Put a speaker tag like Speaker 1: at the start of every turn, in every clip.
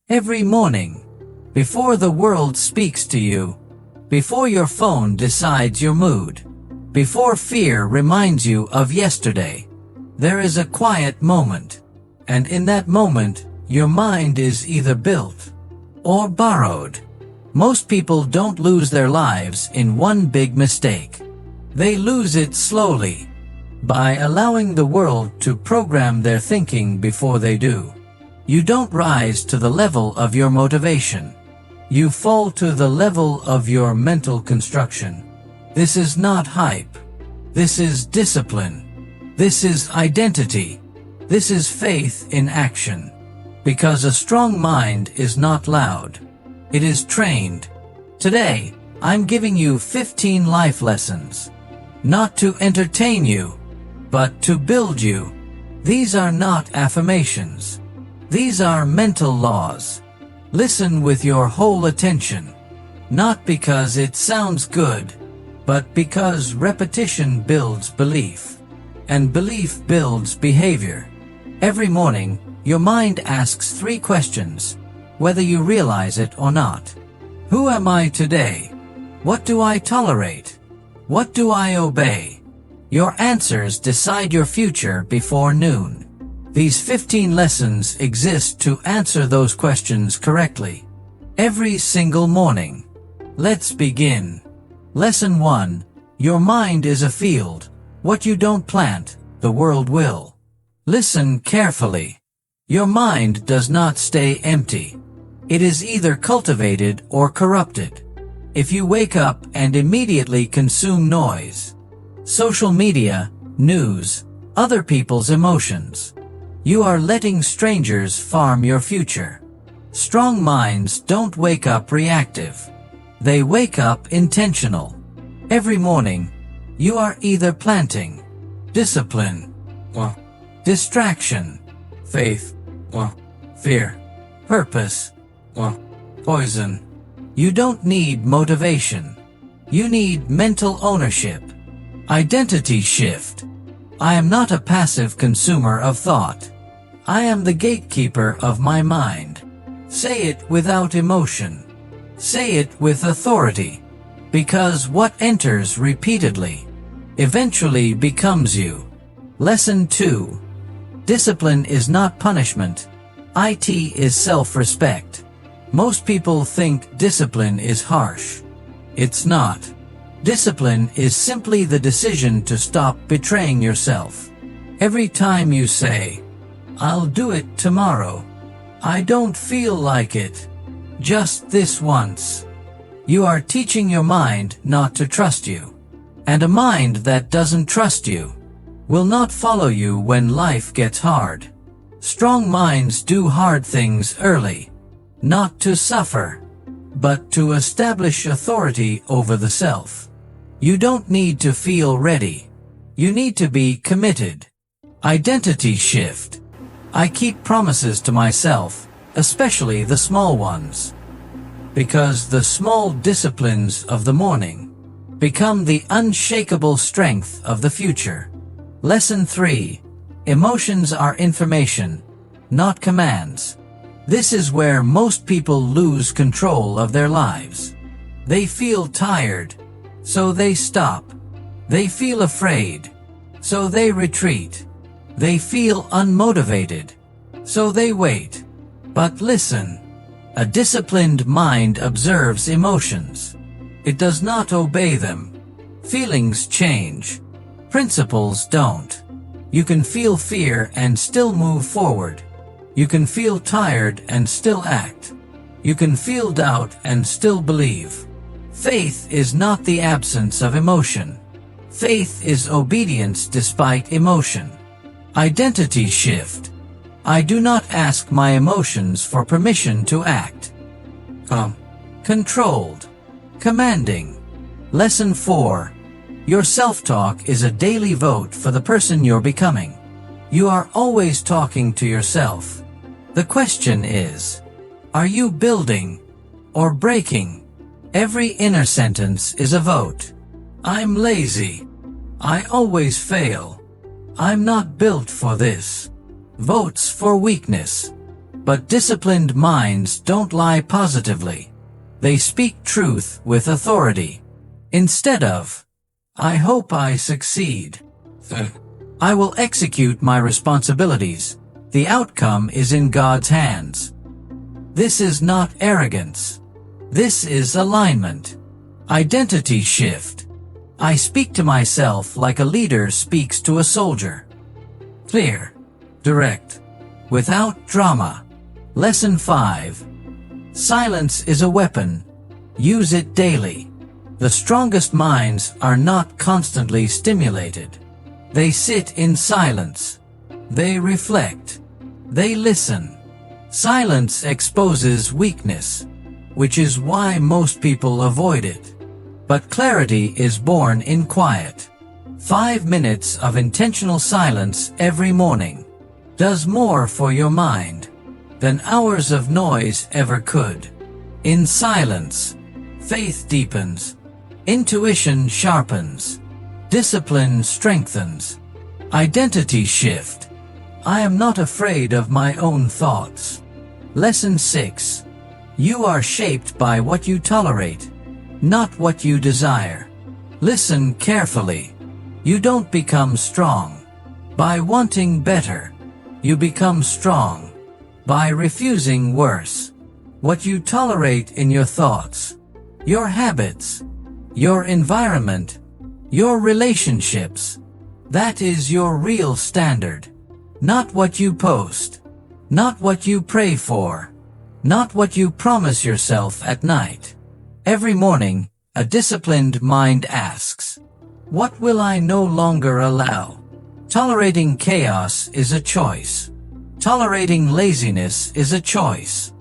Speaker 1: Every morning, before the world speaks to you, before your phone decides your mood, before fear reminds you of yesterday, there is a quiet moment, and in that moment, your mind is either built or borrowed. Most people don't lose their lives in one big mistake. They lose it slowly, by allowing the world to program their thinking before they do. You don't rise to the level of your motivation. You fall to the level of your mental construction. This is not hype. This is discipline. This is identity. This is faith in action. Because a strong mind is not loud. It is trained. Today, I'm giving you 15 life lessons. Not to entertain you, but to build you. These are not affirmations. These are mental laws. Listen with your whole attention. Not because it sounds good, but because repetition builds belief. And belief builds behavior. Every morning, your mind asks 3 questions, whether you realize it or not. Who am I today? What do I tolerate? What do I obey? Your answers decide your future before noon. These 15 lessons exist to answer those questions correctly. Every single morning. Let's begin. Lesson 1. Your mind is a field. What you don't plant, the world will. Listen carefully. Your mind does not stay empty. It is either cultivated or corrupted. If you wake up and immediately consume noise, social media, news, other people's emotions, you are letting strangers farm your future. Strong minds don't wake up reactive. They wake up intentional. Every morning, you are either planting discipline, distraction, faith, fear, purpose, poison. You don't need motivation. You need mental ownership. Identity shift. I am not a passive consumer of thought. I am the gatekeeper of my mind. Say it without emotion. Say it with authority. Because what enters repeatedly eventually becomes you. Lesson 2. Discipline is not punishment. It is self-respect. Most people think discipline is harsh. It's not. Discipline is simply the decision to stop betraying yourself. Every time you say, I'll do it tomorrow. I don't feel like it. Just this once. You are teaching your mind not to trust you. And a mind that doesn't trust you will not follow you when life gets hard. Strong minds do hard things early, not to suffer, but to establish authority over the self. You don't need to feel ready. You need to be committed. Identity shift. I keep promises to myself, especially the small ones. Because the small disciplines of the morning become the unshakable strength of the future. Lesson 3. Emotions are information, not commands. This is where most people lose control of their lives. They feel tired, so they stop. They feel afraid, so they retreat. They feel unmotivated, so they wait. But listen, a disciplined mind observes emotions. It does not obey them. Feelings change. Principles don't. You can feel fear and still move forward. You can feel tired and still act. You can feel doubt and still believe. Faith is not the absence of emotion. Faith is obedience despite emotion. Identity shift. I do not ask my emotions for permission to act. Controlled. Commanding. Lesson 4. Your self-talk is a daily vote for the person you're becoming. You are always talking to yourself. The question is, are you building or breaking? Every inner sentence is a vote. I'm lazy. I always fail. I'm not built for this. Votes for weakness. But disciplined minds don't lie positively. They speak truth with authority. Instead of, "I hope I succeed," "I will execute my responsibilities. The outcome is in God's hands." This is not arrogance. This is alignment. Identity shift. I speak to myself like a leader speaks to a soldier. Clear, direct, without drama. Lesson 5. Silence is a weapon. Use it daily. The strongest minds are not constantly stimulated. They sit in silence. They reflect. They listen. Silence exposes weakness, which is why most people avoid it. But clarity is born in quiet. 5 minutes of intentional silence every morning does more for your mind than hours of noise ever could. In silence, faith deepens, intuition sharpens, discipline strengthens, identity shift. I am not afraid of my own thoughts. Lesson 6. You are shaped by what you tolerate, not what you desire. Listen carefully. You don't become strong by wanting better. You become strong by refusing worse. What you tolerate in your thoughts, your habits, your environment, your relationships, that is your real standard. Not what you post, not what you pray for, not what you promise yourself at night. Every morning, a disciplined mind asks, what will I no longer allow? Tolerating chaos is a choice. Tolerating laziness is a choice.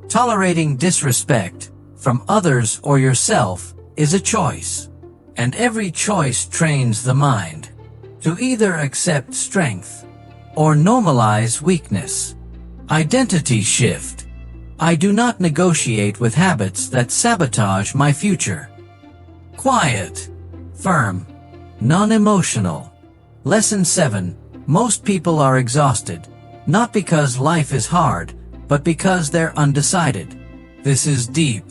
Speaker 1: Tolerating disrespect from others or yourself is a choice. And every choice trains the mind to either accept strength or normalize weakness. Identity shift. I do not negotiate with habits that sabotage my future. Quiet, firm, non-emotional. Lesson 7. Most people are exhausted, not because life is hard, but because they're undecided. This is deep.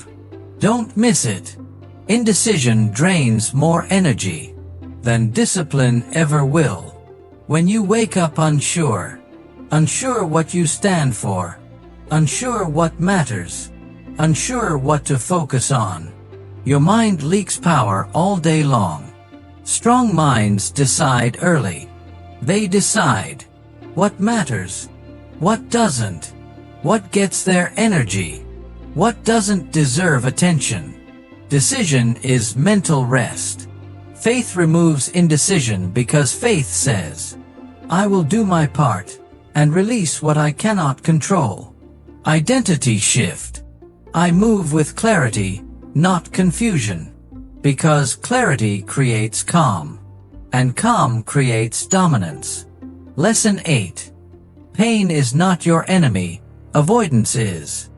Speaker 1: Don't miss it. Indecision drains more energy than discipline ever will. When you wake up unsure, unsure what you stand for, unsure what matters, unsure what to focus on, your mind leaks power all day long. Strong minds decide early. They decide what matters, what doesn't, what gets their energy, what doesn't deserve attention. Decision is mental rest. Faith removes indecision because faith says, I will do my part and release what I cannot control. Identity shift. I move with clarity, not confusion, because clarity creates calm, and calm creates dominance. Lesson 8. Pain is not your enemy, avoidance is.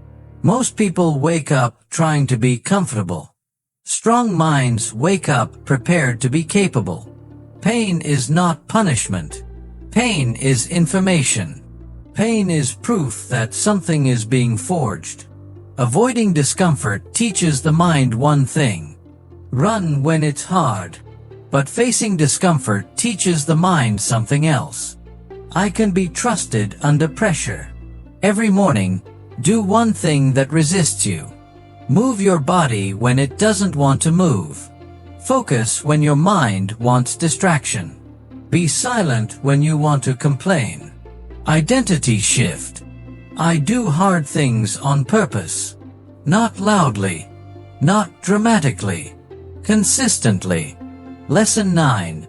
Speaker 1: Most people wake up trying to be comfortable. Strong minds wake up prepared to be capable. Pain is not punishment. Pain is information. Pain is proof that something is being forged. Avoiding discomfort teaches the mind one thing: run when it's hard. But facing discomfort teaches the mind something else: I can be trusted under pressure. Every morning, do one thing that resists you. Move your body when it doesn't want to move. Focus when your mind wants distraction. Be silent when you want to complain. Identity shift. I do hard things on purpose. Not loudly. Not dramatically. Consistently. Lesson 9.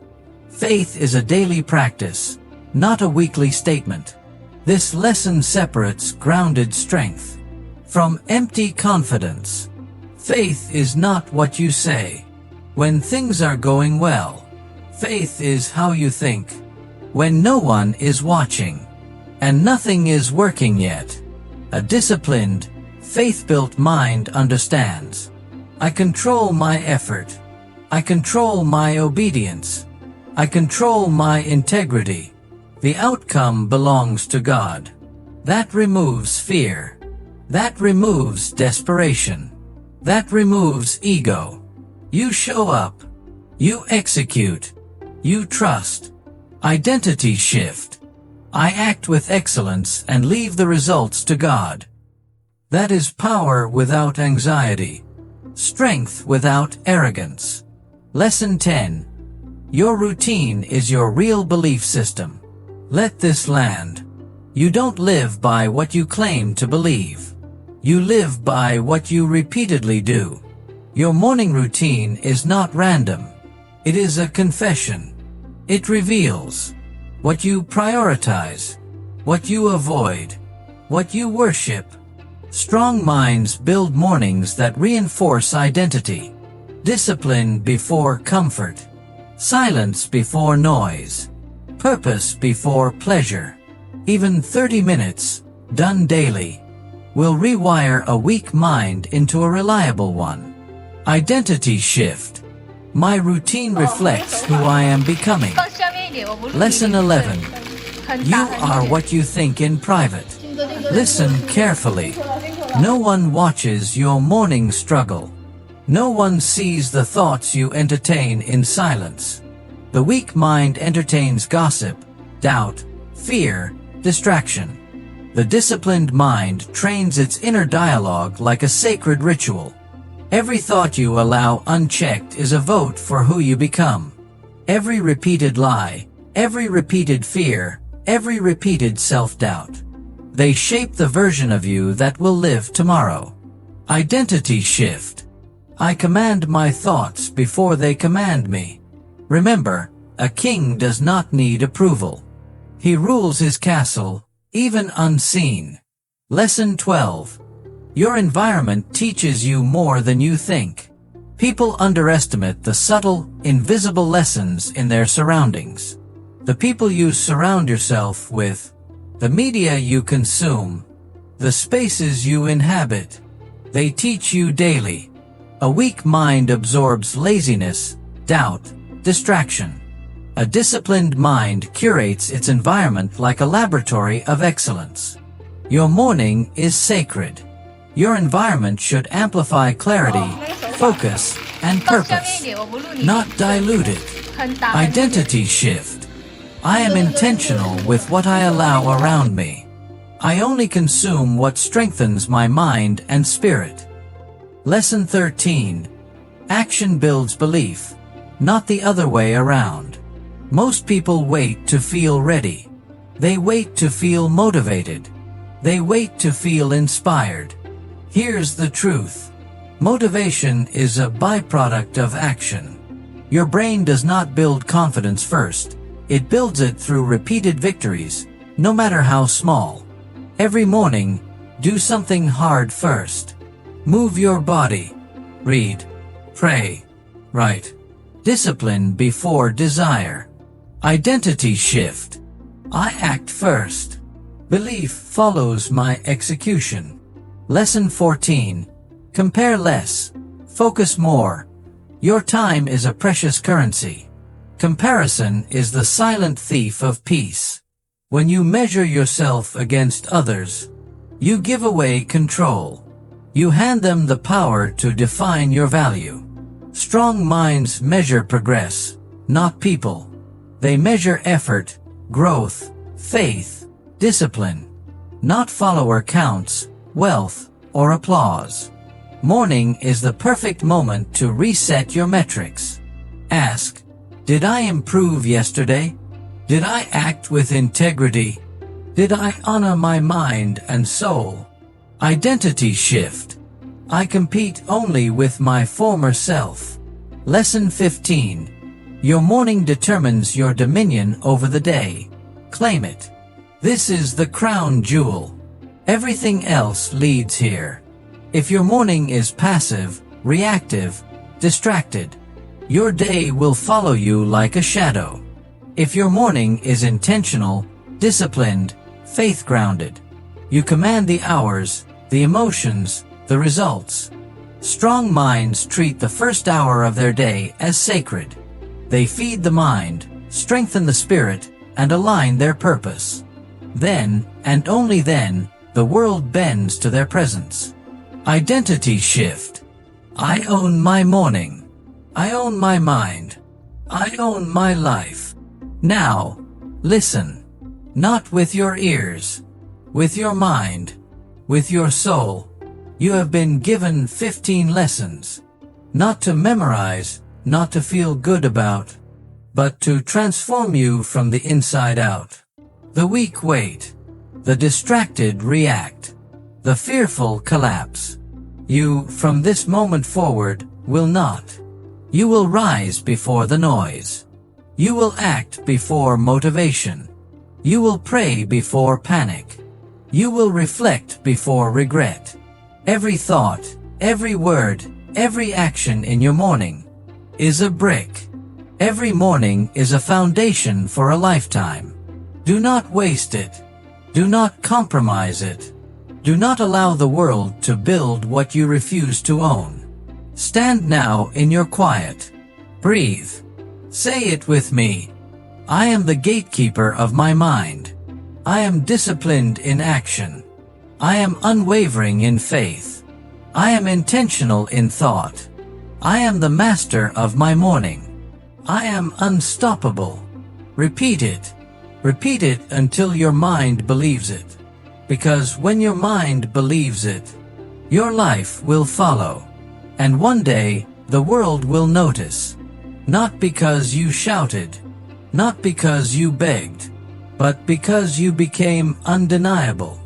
Speaker 1: Faith is a daily practice, not a weekly statement. This lesson separates grounded strength from empty confidence. Faith is not what you say when things are going well. Faith is how you think when no one is watching and nothing is working yet. A disciplined, faith-built mind understands. I control my effort. I control my obedience. I control my integrity. The outcome belongs to God. That removes fear. That removes desperation. That removes ego. You show up. You execute. You trust. Identity shift. I act with excellence and leave the results to God. That is power without anxiety. Strength without arrogance. Lesson 10. Your routine is your real belief system. Let this land. You don't live by what you claim to believe. You live by what you repeatedly do. Your morning routine is not random. It is a confession. It reveals what you prioritize, what you avoid, what you worship. Strong minds build mornings that reinforce identity. Discipline before comfort. Silence before noise. Purpose before pleasure. Even 30 minutes, done daily, will rewire a weak mind into a reliable one. Identity shift. My routine reflects who I am becoming. Lesson 11. You are what you think in private. Listen carefully. No one watches your morning struggle. No one sees the thoughts you entertain in silence. The weak mind entertains gossip, doubt, fear, distraction. The disciplined mind trains its inner dialogue like a sacred ritual. Every thought you allow unchecked is a vote for who you become. Every repeated lie, every repeated fear, every repeated self-doubt. They shape the version of you that will live tomorrow. Identity shift. I command my thoughts before they command me. Remember, a king does not need approval. He rules his castle, even unseen. Lesson 12. Your environment teaches you more than you think. People underestimate the subtle, invisible lessons in their surroundings. The people you surround yourself with, the media you consume, the spaces you inhabit, they teach you daily. A weak mind absorbs laziness, doubt, distraction. A disciplined mind curates its environment like a laboratory of excellence. Your morning is sacred. Your environment should amplify clarity, focus, and purpose, not dilute it. Identity shift. I am intentional with what I allow around me. I only consume what strengthens my mind and spirit. Lesson 13. Action builds belief, not the other way around. Most people wait to feel ready. They wait to feel motivated. They wait to feel inspired. Here's the truth. Motivation is a byproduct of action. Your brain does not build confidence first. It builds it through repeated victories, no matter how small. Every morning, do something hard first. Move your body. Read. Pray. Write. Discipline before desire. Identity shift. I act first. Belief follows my execution. Lesson 14. Compare less. Focus more. Your time is a precious currency. Comparison is the silent thief of peace. When you measure yourself against others, you give away control. You hand them the power to define your value. Strong minds measure progress, not people. They measure effort, growth, faith, discipline, not follower counts, wealth, or applause. Morning is the perfect moment to reset your metrics. Ask, did I improve yesterday? Did I act with integrity? Did I honor my mind and soul? Identity shift. I compete only with my former self. Lesson 15. Your morning determines your dominion over the day. Claim it. This is the crown jewel. Everything else leads here. If your morning is passive, reactive, distracted, your day will follow you like a shadow. If your morning is intentional, disciplined, faith-grounded, you command the hours, the emotions, the results. Strong minds treat the first hour of their day as sacred. They feed the mind, strengthen the spirit, and align their purpose. Then, and only then, the world bends to their presence. Identity shift. I own my morning. I own my mind. I own my life. Now, listen. Not with your ears. With your mind. With your soul. You have been given 15 lessons. Not to memorize, not to feel good about, but to transform you from the inside out. The weak wait. The distracted react. The fearful collapse. You, from this moment forward, will not. You will rise before the noise. You will act before motivation. You will pray before panic. You will reflect before regret. Every thought, every word, every action in your morning is a brick. Every morning is a foundation for a lifetime. Do not waste it. Do not compromise it. Do not allow the world to build what you refuse to own. Stand now in your quiet. Breathe. Say it with me. I am the gatekeeper of my mind. I am disciplined in action. I am unwavering in faith. I am intentional in thought. I am the master of my morning. I am unstoppable. Repeat it. Repeat it until your mind believes it. Because when your mind believes it, your life will follow. And one day, the world will notice. Not because you shouted, not because you begged, but because you became undeniable.